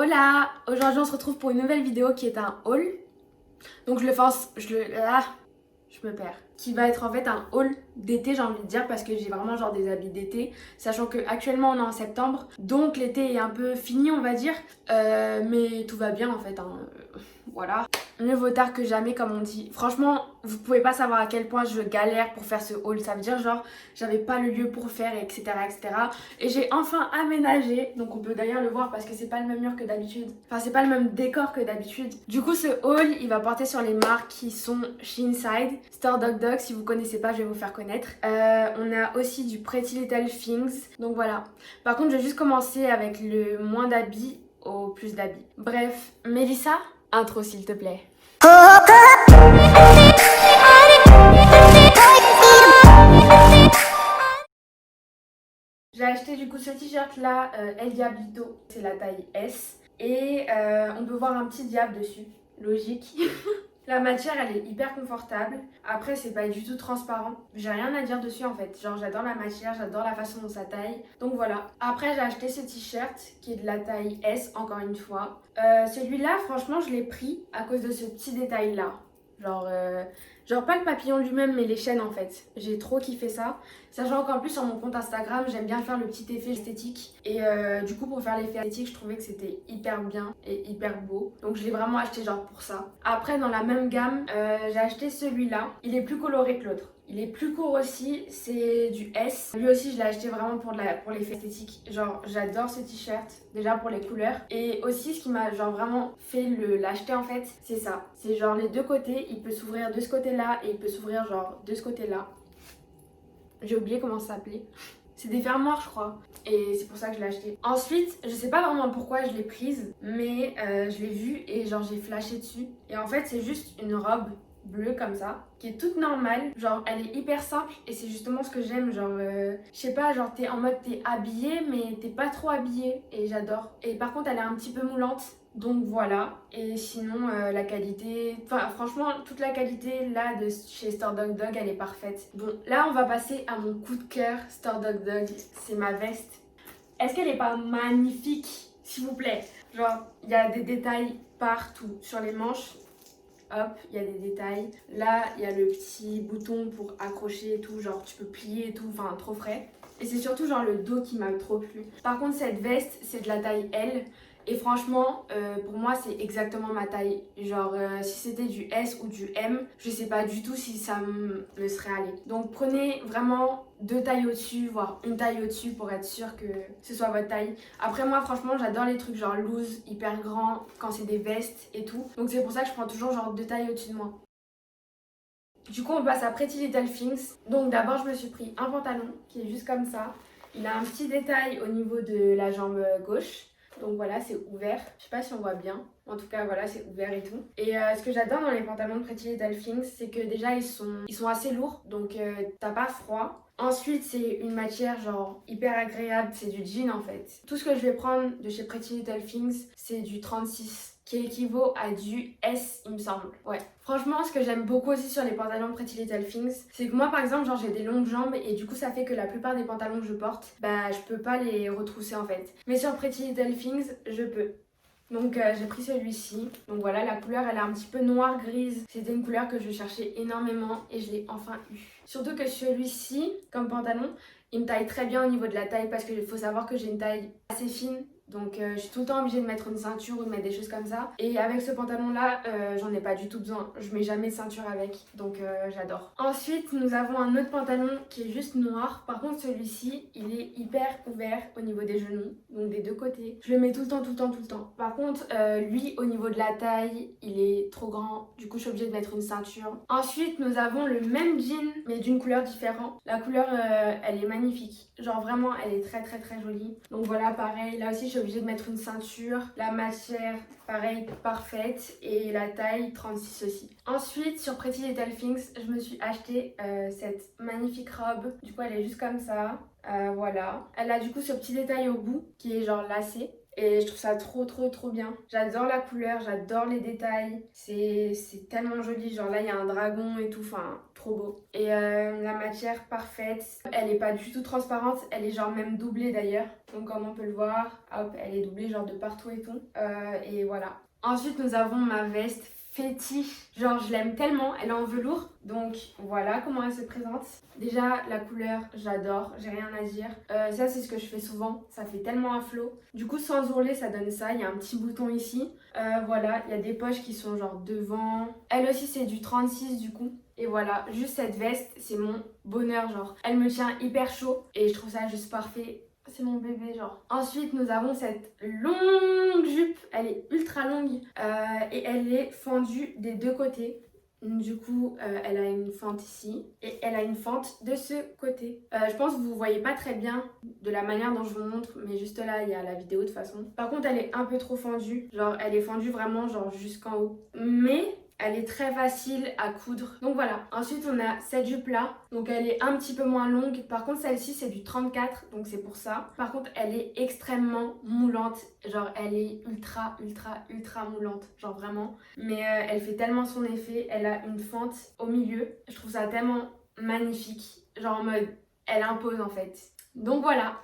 Hola! Aujourd'hui on se retrouve pour une nouvelle vidéo qui est un haul. Donc je le fais je me perds. Qui va être en fait un haul d'été, j'ai envie de dire, parce que j'ai vraiment genre des habits d'été. Sachant que actuellement on est en septembre, donc l'été est un peu fini on va dire. Mais tout va bien en fait, hein. Voilà. Mieux vaut tard que jamais comme on dit. Franchement, vous pouvez pas savoir à quel point je galère pour faire ce haul. Ça veut dire genre, j'avais pas le lieu pour faire, etc. etc. Et j'ai enfin aménagé. Donc on peut d'ailleurs le voir parce que c'est pas le même mur que d'habitude. Enfin, c'est pas le même décor que d'habitude. Du coup, ce haul, il va porter sur les marques qui sont Sheenside, Store Dog Dog. Si vous connaissez pas, je vais vous faire connaître. On a aussi du Pretty Little Things. Donc voilà. Par contre, je vais juste commencer avec le moins d'habits au plus d'habits. Bref, Mélissa, intro s'il te plaît. J'ai acheté du coup ce t-shirt là, El Diablito, c'est la taille S. Et on peut voir un petit diable dessus, logique. La matière elle est hyper confortable. Après c'est pas du tout transparent. J'ai rien à dire dessus en fait. Genre j'adore la matière, j'adore la façon dont ça taille. Donc voilà. Après j'ai acheté ce t-shirt qui est de la taille S encore une fois. Celui-là franchement je l'ai pris à cause de ce petit détail là. Genre pas le papillon lui-même mais les chaînes en fait. J'ai trop kiffé ça. Sachant qu'en plus sur mon compte Instagram j'aime bien faire le petit effet esthétique. Et du coup pour faire l'effet esthétique je trouvais que c'était hyper bien et hyper beau. Donc je l'ai vraiment acheté genre pour ça. Après dans la même gamme j'ai acheté celui-là. Il est plus coloré que l'autre. Il est plus court aussi, c'est du S. Lui aussi je l'ai acheté vraiment pour l'effet esthétique. Genre j'adore ce t-shirt, déjà pour les couleurs. Et aussi ce qui m'a genre vraiment fait l'acheter en fait, c'est ça. C'est genre les deux côtés, il peut s'ouvrir de ce côté-là et il peut s'ouvrir genre de ce côté-là. J'ai oublié comment ça s'appelait. C'est des fermoirs je crois. Et c'est pour ça que je l'ai acheté. Ensuite, je sais pas vraiment pourquoi je l'ai prise, mais je l'ai vue et genre j'ai flashé dessus. Et en fait c'est juste une robe bleue comme ça, qui est toute normale, genre elle est hyper simple et c'est justement ce que j'aime, genre je sais pas, genre t'es en mode t'es habillée mais t'es pas trop habillée et j'adore. Et par contre elle est un petit peu moulante, donc voilà. Et sinon la qualité, enfin franchement toute la qualité là de chez Store Dog Dog elle est parfaite. Bon là on va passer à mon coup de cœur Store Dog Dog, c'est ma veste. Est-ce qu'elle est pas magnifique s'il vous plaît? Genre il y a des détails partout sur les manches. Hop, il y a des détails. Là, il y a le petit bouton pour accrocher et tout. Genre, tu peux plier et tout. Enfin, trop frais. Et c'est surtout genre le dos qui m'a trop plu. Par contre, cette veste, c'est de la taille L. Et franchement, pour moi, c'est exactement ma taille. Genre, si c'était du S ou du M, je sais pas du tout si ça me serait allé. Donc, prenez vraiment deux tailles au-dessus, voire une taille au-dessus pour être sûr que ce soit votre taille. Après, moi, franchement, j'adore les trucs genre loose, hyper grands, quand c'est des vestes et tout. Donc, c'est pour ça que je prends toujours genre deux tailles au-dessus de moi. Du coup, on passe à Pretty Little Things. Donc, d'abord, je me suis pris un pantalon qui est juste comme ça. Il a un petit détail au niveau de la jambe gauche. Donc voilà, c'est ouvert. Je sais pas si on voit bien. En tout cas, voilà, c'est ouvert et tout. Et ce que j'adore dans les pantalons de Pretty Little Things, c'est que déjà, ils sont assez lourds. Donc, t'as pas froid. Ensuite, c'est une matière genre hyper agréable. C'est du jean en fait. Tout ce que je vais prendre de chez Pretty Little Things, c'est du 36 qui équivaut à du S, il me semble. Ouais. Franchement, ce que j'aime beaucoup aussi sur les pantalons Pretty Little Things, c'est que moi, par exemple, genre j'ai des longues jambes et du coup, ça fait que la plupart des pantalons que je porte, bah, je peux pas les retrousser en fait. Mais sur Pretty Little Things, je peux. Donc j'ai pris celui-ci. Donc voilà, la couleur elle est un petit peu noire grise. C'était une couleur que je cherchais énormément et je l'ai enfin eu. Surtout que celui-ci, comme pantalon, il me taille très bien au niveau de la taille parce qu'il faut savoir que j'ai une taille assez fine. Donc je suis tout le temps obligée de mettre une ceinture ou de mettre des choses comme ça. Et avec ce pantalon là, j'en ai pas du tout besoin. Je mets jamais de ceinture avec. Donc j'adore. Ensuite, nous avons un autre pantalon qui est juste noir. Par contre, celui-ci, il est hyper ouvert au niveau des genoux. Donc des deux côtés. Je le mets tout le temps, tout le temps, tout le temps. Par contre, lui, au niveau de la taille, il est trop grand. Du coup, je suis obligée de mettre une ceinture. Ensuite, nous avons le même jean, mais d'une couleur différente. La couleur, elle est magnifique. Genre vraiment, elle est très, très, très jolie. Donc voilà, pareil. Là aussi, je suis obligée de mettre une ceinture. La matière, pareil, parfaite. Et la taille, 36 aussi. Ensuite, sur Pretty Little Things, je me suis acheté cette magnifique robe. Du coup, elle est juste comme ça. Voilà. Elle a du coup ce petit détail au bout qui est genre lacé. Et je trouve ça trop bien. J'adore la couleur, j'adore les détails. C'est tellement joli. Genre là, il y a un dragon et tout. Enfin, trop beau. Et la matière parfaite. Elle est pas du tout transparente. Elle est genre même doublée d'ailleurs. Donc comme on peut le voir, hop, elle est doublée genre de partout et tout. Et voilà. Ensuite, nous avons ma veste fétiche. Genre, je l'aime tellement. Elle est en velours. Donc, voilà comment elle se présente. Déjà, la couleur, j'adore. J'ai rien à dire. Ça, c'est ce que je fais souvent. Ça fait tellement un flow. Du coup, sans ourlet, ça donne ça. Il y a un petit bouton ici. Voilà, il y a des poches qui sont genre devant. Elle aussi, c'est du 36 du coup. Et voilà, juste cette veste, c'est mon bonheur. Genre, elle me tient hyper chaud. Et je trouve ça juste parfait. C'est mon bébé, genre. Ensuite, nous avons cette longue jupe. Elle est ultra longue et elle est fendue des deux côtés. Du coup, elle a une fente ici et elle a une fente de ce côté. Je pense que vous voyez pas très bien de la manière dont je vous montre, mais juste là, il y a la vidéo de toute façon. Par contre, elle est un peu trop fendue. Genre, elle est fendue vraiment genre jusqu'en haut. Mais elle est très facile à coudre. Donc voilà. Ensuite, on a cette jupe-là. Donc elle est un petit peu moins longue. Par contre, celle-ci, c'est du 34. Donc c'est pour ça. Par contre, elle est extrêmement moulante. Genre, elle est ultra moulante. Genre vraiment. Mais elle fait tellement son effet. Elle a une fente au milieu. Je trouve ça tellement magnifique. Genre en mode, elle impose en fait. Donc voilà.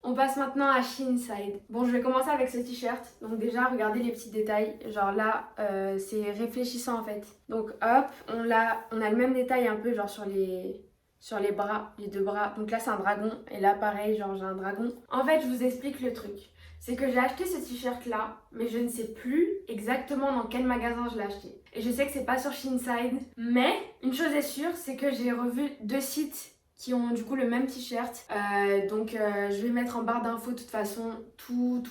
On passe maintenant à Sheenside. Bon, je vais commencer avec ce t-shirt. Donc déjà, regardez les petits détails. Genre là, c'est réfléchissant en fait. Donc hop, on a le même détail un peu genre sur les bras, les deux bras. Donc là, c'est un dragon. Et là, pareil, genre j'ai un dragon. En fait, je vous explique le truc. C'est que j'ai acheté ce t-shirt là, mais je ne sais plus exactement dans quel magasin je l'ai acheté. Et je sais que c'est pas sur Sheenside. Mais une chose est sûre, c'est que j'ai revu deux sites qui ont du coup le même t-shirt. Donc je vais mettre en barre d'infos de toute façon tous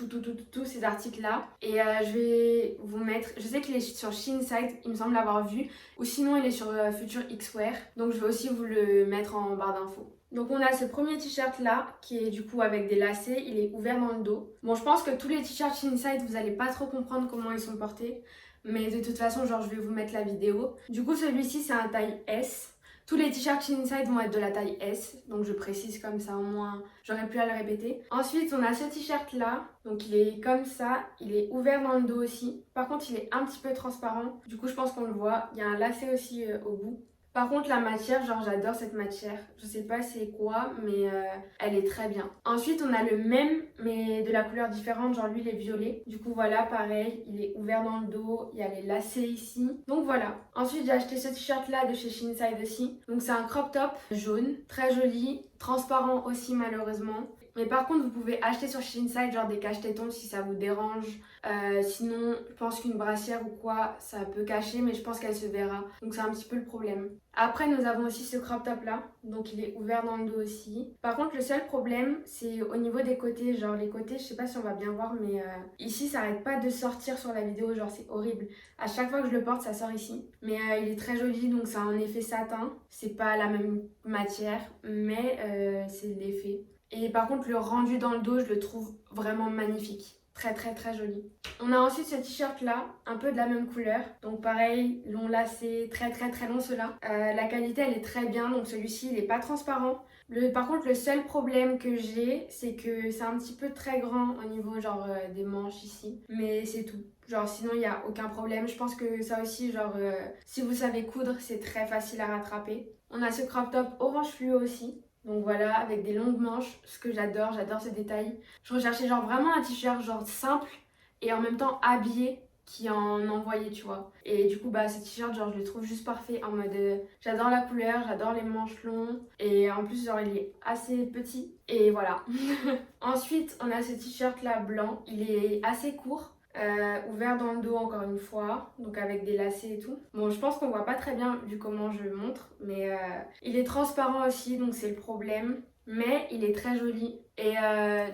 ces articles là. Et je vais vous mettre, je sais qu'il est sur Sheenside, il me semble l'avoir vu. Ou sinon il est sur Future Xwear. Donc je vais aussi vous le mettre en barre d'infos. Donc on a ce premier t-shirt là qui est du coup avec des lacets, il est ouvert dans le dos. Bon, je pense que tous les t-shirts Sheenside vous allez pas trop comprendre comment ils sont portés. Mais de toute façon genre je vais vous mettre la vidéo. Du coup celui-ci c'est un taille S. Tous les t-shirts Sheenside vont être de la taille S, donc je précise comme ça au moins, j'aurais plus à le répéter. Ensuite, on a ce t-shirt là, donc il est comme ça, il est ouvert dans le dos aussi. Par contre, il est un petit peu transparent, du coup je pense qu'on le voit. Il y a un lacet aussi au bout. Par contre, la matière, genre j'adore cette matière. Je sais pas c'est quoi, mais elle est très bien. Ensuite, on a le même, mais de la couleur différente, genre lui il est violet. Du coup voilà, pareil, il est ouvert dans le dos, il y a les lacets ici. Donc voilà. Ensuite, j'ai acheté ce t-shirt là de chez Sheenside aussi. Donc c'est un crop top jaune, très joli, transparent aussi malheureusement. Mais par contre, vous pouvez acheter sur Sheenside genre des cache-tétons si ça vous dérange. Sinon, je pense qu'une brassière ou quoi, ça peut cacher, mais je pense qu'elle se verra. Donc c'est un petit peu le problème. Après, nous avons aussi ce crop top là. Donc il est ouvert dans le dos aussi. Par contre, le seul problème, c'est au niveau des côtés. Genre les côtés, je sais pas si on va bien voir, mais ici, ça arrête pas de sortir sur la vidéo. Genre c'est horrible. À chaque fois que je le porte, ça sort ici. Mais il est très joli, donc c'est un effet satin. C'est pas la même matière, mais c'est l'effet. Et par contre, le rendu dans le dos, je le trouve vraiment magnifique. Très joli. On a ensuite ce t-shirt là, un peu de la même couleur. Donc pareil, long lacé, très long ceux-là. La qualité elle est très bien, donc celui-ci il est pas transparent. Par contre le seul problème que j'ai, c'est que c'est un petit peu très grand au niveau genre des manches ici. Mais c'est tout. Genre sinon il n'y a aucun problème. Je pense que ça aussi genre si vous savez coudre c'est très facile à rattraper. On a ce crop top orange fluo aussi. Donc voilà, avec des longues manches, ce que j'adore ce détail. Je recherchais genre vraiment un t-shirt genre simple et en même temps habillé qui en envoyait, tu vois. Et du coup, bah ce t-shirt, genre je le trouve juste parfait en mode j'adore la couleur, j'adore les manches longs et en plus genre il est assez petit et voilà. Ensuite, on a ce t-shirt là blanc, il est assez court. Ouvert dans le dos encore une fois, donc avec des lacets et tout. Bon, je pense qu'on voit pas très bien vu comment je le montre, mais il est transparent aussi, donc c'est le problème. Mais il est très joli et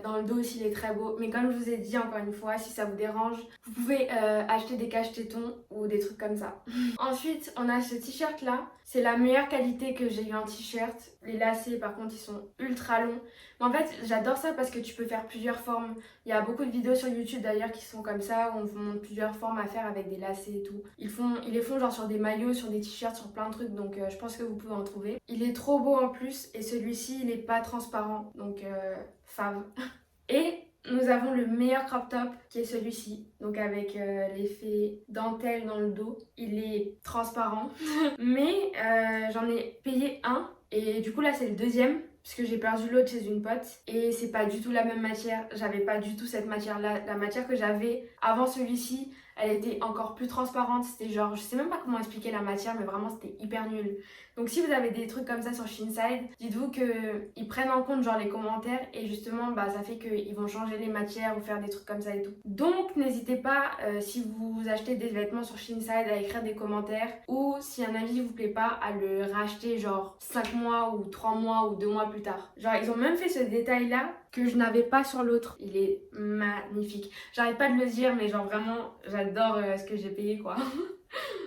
dans le dos aussi il est très beau. Mais comme je vous ai dit encore une fois, si ça vous dérange, vous pouvez acheter des cache-tétons ou des trucs comme ça. Ensuite, on a ce t-shirt là. C'est la meilleure qualité que j'ai eu en t-shirt. Les lacets par contre ils sont ultra longs. Mais en fait j'adore ça parce que tu peux faire plusieurs formes. Il y a beaucoup de vidéos sur YouTube d'ailleurs qui sont comme ça, où on vous montre plusieurs formes à faire avec des lacets et tout. Ils les font genre sur des maillots, sur des t-shirts, sur plein de trucs, donc je pense que vous pouvez en trouver. Il est trop beau en plus, et celui-ci il est pas transparent, donc fave. Et nous avons le meilleur crop top qui est celui-ci, donc avec l'effet dentelle dans le dos. Il est transparent, mais j'en ai payé un et du coup là c'est le deuxième puisque j'ai perdu l'autre chez une pote et c'est pas du tout la même matière. J'avais pas du tout cette matière là. La matière que j'avais avant celui-ci, elle était encore plus transparente. C'était genre, je sais même pas comment expliquer la matière, mais vraiment c'était hyper nul. Donc si vous avez des trucs comme ça sur Sheenside, dites-vous qu'ils prennent en compte genre les commentaires et justement bah ça fait qu'ils vont changer les matières ou faire des trucs comme ça et tout. Donc n'hésitez pas si vous achetez des vêtements sur Sheenside à écrire des commentaires ou si un avis vous plaît pas à le racheter genre 5 mois ou 3 mois ou 2 mois plus tard. Genre ils ont même fait ce détail là que je n'avais pas sur l'autre. Il est magnifique. J'arrête pas de le dire mais genre vraiment j'adore ce que j'ai payé quoi.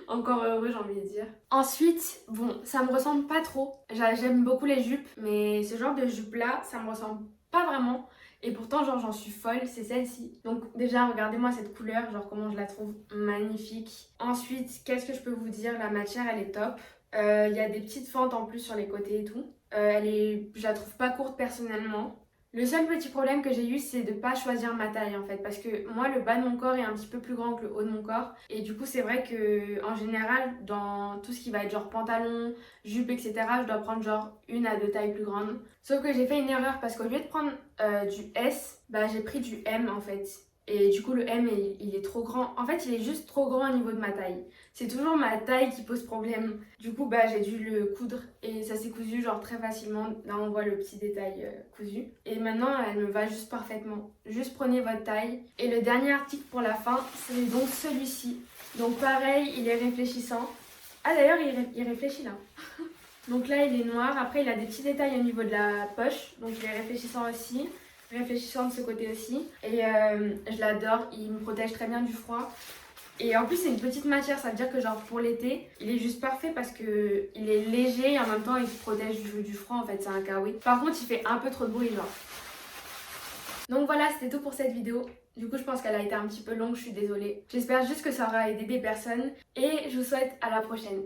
Encore heureux j'ai envie de dire. Ensuite, bon, ça me ressemble pas trop. J'aime beaucoup les jupes, mais ce genre de jupe là, ça me ressemble pas vraiment. Et pourtant, genre, j'en suis folle, c'est celle-ci. Donc déjà, regardez-moi cette couleur, genre comment je la trouve magnifique. Ensuite, qu'est-ce que je peux vous dire? La matière, elle est top. Il y a des petites fentes en plus sur les côtés et tout. Je la trouve pas courte personnellement. Le seul petit problème que j'ai eu, c'est de pas choisir ma taille en fait, parce que moi le bas de mon corps est un petit peu plus grand que le haut de mon corps, et du coup c'est vrai que en général dans tout ce qui va être genre pantalon, jupe, etc., je dois prendre genre 1 à 2 tailles plus grandes. Sauf que j'ai fait une erreur parce qu'au lieu de prendre du S, bah j'ai pris du M en fait. Et du coup le M il est trop grand. En fait il est juste trop grand au niveau de ma taille. C'est toujours ma taille qui pose problème. Du coup bah j'ai dû le coudre et ça s'est cousu genre très facilement. Là on voit le petit détail cousu. Et maintenant elle me va juste parfaitement. Juste prenez votre taille. Et le dernier article pour la fin c'est donc celui-ci. Donc pareil il est réfléchissant. Ah d'ailleurs il réfléchit là. Donc là il est noir. Après il a des petits détails au niveau de la poche. Donc il est réfléchissant aussi. Réfléchissant de ce côté aussi. Et je l'adore, il me protège très bien du froid. Et en plus c'est une petite matière, ça veut dire que genre pour l'été, il est juste parfait parce que il est léger et en même temps il se protège du froid en fait, c'est un kawaii. Par contre il fait un peu trop de bruit genre. Donc voilà, c'était tout pour cette vidéo. Du coup je pense qu'elle a été un petit peu longue, je suis désolée. J'espère juste que ça aura aidé des personnes et je vous souhaite à la prochaine.